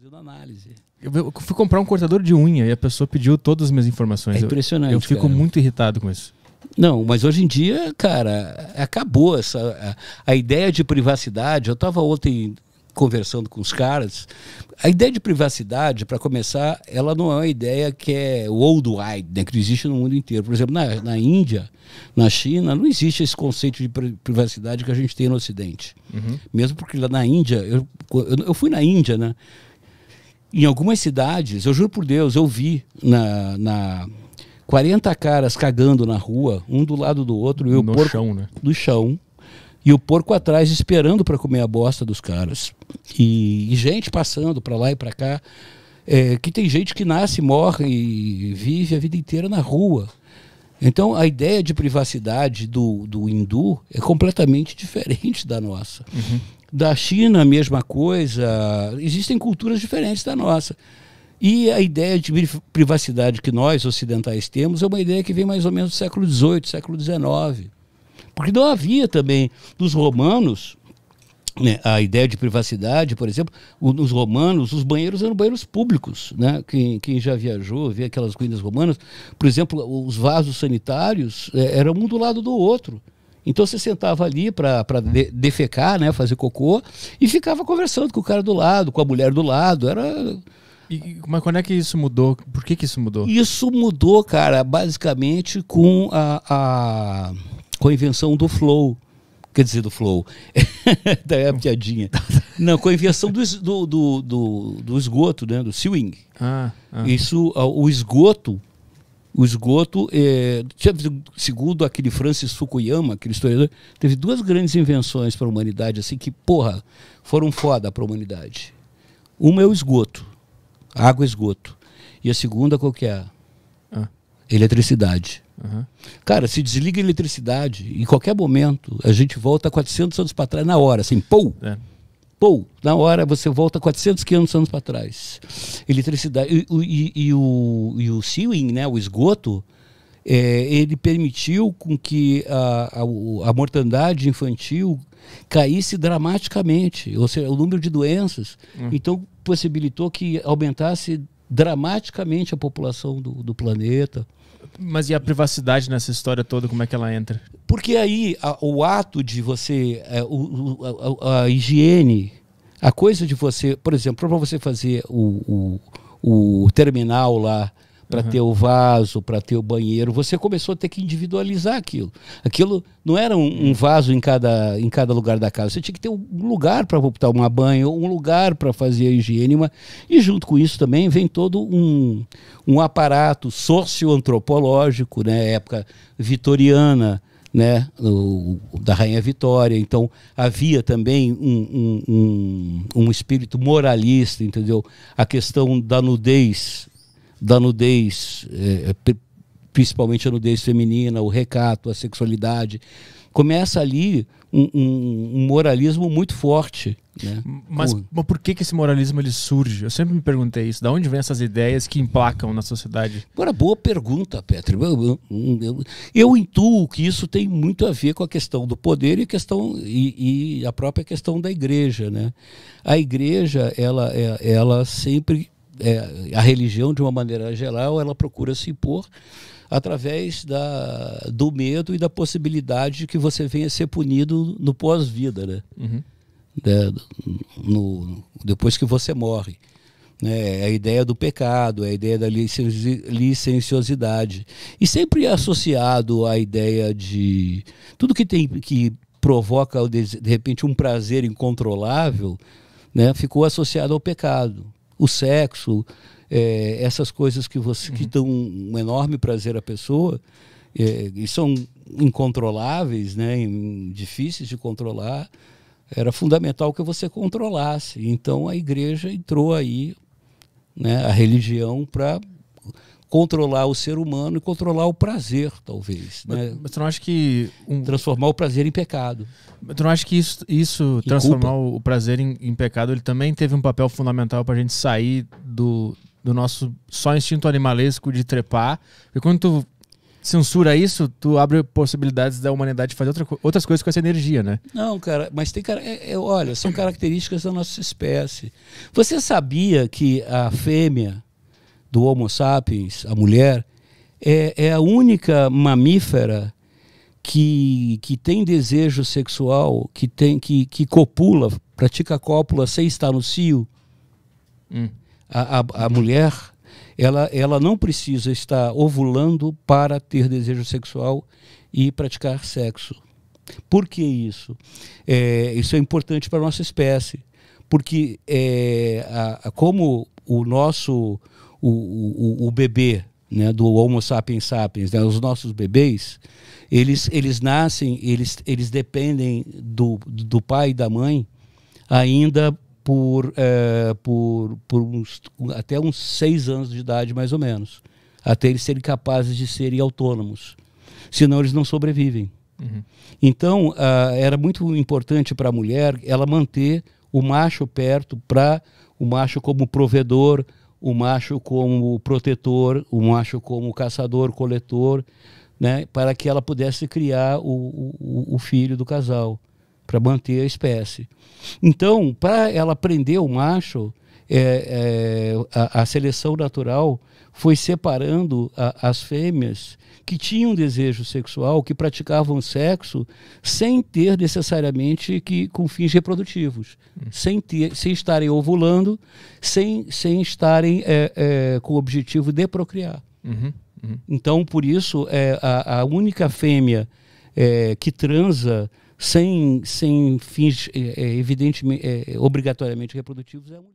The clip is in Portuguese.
fazendo análise. Eu fui comprar um cortador de unha e a pessoa pediu todas as minhas informações. É impressionante. Eu fico muito irritado com isso. Não, mas hoje em dia, cara, acabou a ideia de privacidade. Eu estava ontem conversando com os caras. A ideia de privacidade, para começar, ela não é uma ideia que é worldwide, né, que existe no mundo inteiro. Por exemplo, na Índia, na China, não existe esse conceito de privacidade que a gente tem no Ocidente. Uhum. Mesmo porque lá na Índia, eu fui na Índia, né? Em algumas cidades, eu juro por Deus, eu vi 40 caras cagando na rua, um do lado do outro, e o porco chão, né? no chão, e o porco atrás esperando para comer a bosta dos caras. E gente passando para lá e para cá, que tem gente que nasce, morre e vive a vida inteira na rua. Então a ideia de privacidade do hindu é completamente diferente da nossa. Uhum. Da China, a mesma coisa. Existem culturas diferentes da nossa. E a ideia de privacidade que nós, ocidentais, temos é uma ideia que vem mais ou menos do século XVIII, século XIX. Porque não havia também, nos romanos, né, a ideia de privacidade, por exemplo, nos romanos, os banheiros eram banheiros públicos. Né? Quem já viajou, vê aquelas ruínas romanas, por exemplo, os vasos sanitários eram um do lado do outro. Então você sentava ali para defecar, né, fazer cocô, e ficava conversando com o cara do lado, com a mulher do lado. Mas quando é que isso mudou? Por que isso mudou? Isso mudou, cara, basicamente com a invenção do flow. Quer dizer, do flow. Daí é a piadinha. Não, com a invenção do esgoto, né, do sewing. Isso, o esgoto, segundo aquele Francis Fukuyama, aquele historiador, teve duas grandes invenções para a humanidade, assim, que, porra, foram foda para a humanidade. Uma é o esgoto, água e esgoto. E a segunda, qual que é? Eletricidade. Uhum. Cara, se desliga a eletricidade, em qualquer momento, a gente volta 400 anos para trás, na hora, assim, na hora você volta 400, 500 anos para trás. Eletricidade. E o sewing, né, o esgoto, ele permitiu com que a mortandade infantil caísse dramaticamente, ou seja, o número de doenças. Então, possibilitou que aumentasse dramaticamente a população do planeta. Mas e a privacidade nessa história toda, como é que ela entra? Porque aí o ato de você, a higiene, a coisa de você, por exemplo, para você fazer o terminal lá, para ter o vaso, para ter o banheiro, você começou a ter que individualizar aquilo. Aquilo não era um vaso em cada lugar da casa. Você tinha que ter um lugar para tomar banho, um lugar para fazer a higiene. E junto com isso também vem todo um aparato socioantropológico, né, época vitoriana, né, da Rainha Vitória. Então havia também um espírito moralista, entendeu? A questão da nudez, principalmente a nudez feminina, o recato, a sexualidade. Começa ali um moralismo muito forte. Né? Mas por que esse moralismo ele surge? Eu sempre me perguntei isso. De onde vem essas ideias que emplacam na sociedade? Agora, boa pergunta, Petro. Eu intuo que isso tem muito a ver com a questão do poder e a própria questão da igreja. Né? A igreja, ela sempre... a religião, de uma maneira geral, ela procura se impor através do medo e da possibilidade de que você venha a ser punido no pós-vida, né? Uhum. Depois que você morre. É a ideia do pecado, é a ideia da licenciosidade. E sempre associado à ideia de tudo que provoca, de repente, um prazer incontrolável, né, ficou associado ao pecado. O sexo, essas coisas que dão um enorme prazer à pessoa, e são incontroláveis, né, difíceis de controlar, era fundamental que você controlasse. Então a igreja entrou aí, né, a religião, para controlar o ser humano e controlar o prazer, talvez. Né? Mas tu não acha que... Transformar o prazer em pecado. Mas tu não acha que isso transformar o prazer em pecado, ele também teve um papel fundamental para a gente sair do nosso só instinto animalesco de trepar? Porque quando tu censura isso, tu abre possibilidades da humanidade fazer outras coisas com essa energia, né? Não, cara, mas tem cara. Olha, são características da nossa espécie. Você sabia que a fêmea do Homo sapiens, a mulher, é a única mamífera que tem desejo sexual, que copula, pratica cópula sem estar no cio? A mulher, ela não precisa estar ovulando para ter desejo sexual e praticar sexo. Por que isso? Isso é importante para a nossa espécie, porque como o bebê, né, do Homo sapiens sapiens, né, os nossos bebês, eles nascem, eles dependem do pai e da mãe ainda até uns 6 anos de idade, mais ou menos, até eles serem capazes de serem autônomos. Senão eles não sobrevivem. Então, era muito importante para a mulher ela manter o macho perto, para o macho como provedor, o macho como protetor, o macho como caçador, coletor, né, para que ela pudesse criar o filho do casal, para manter a espécie. Então, para ela prender o macho, a seleção natural foi separando as fêmeas que tinham desejo sexual, que praticavam sexo sem ter necessariamente com fins reprodutivos, sem estarem ovulando, sem estarem com o objetivo de procriar. Então, por isso, a única fêmea que transa sem fins evidentemente obrigatoriamente reprodutivos é a mulher.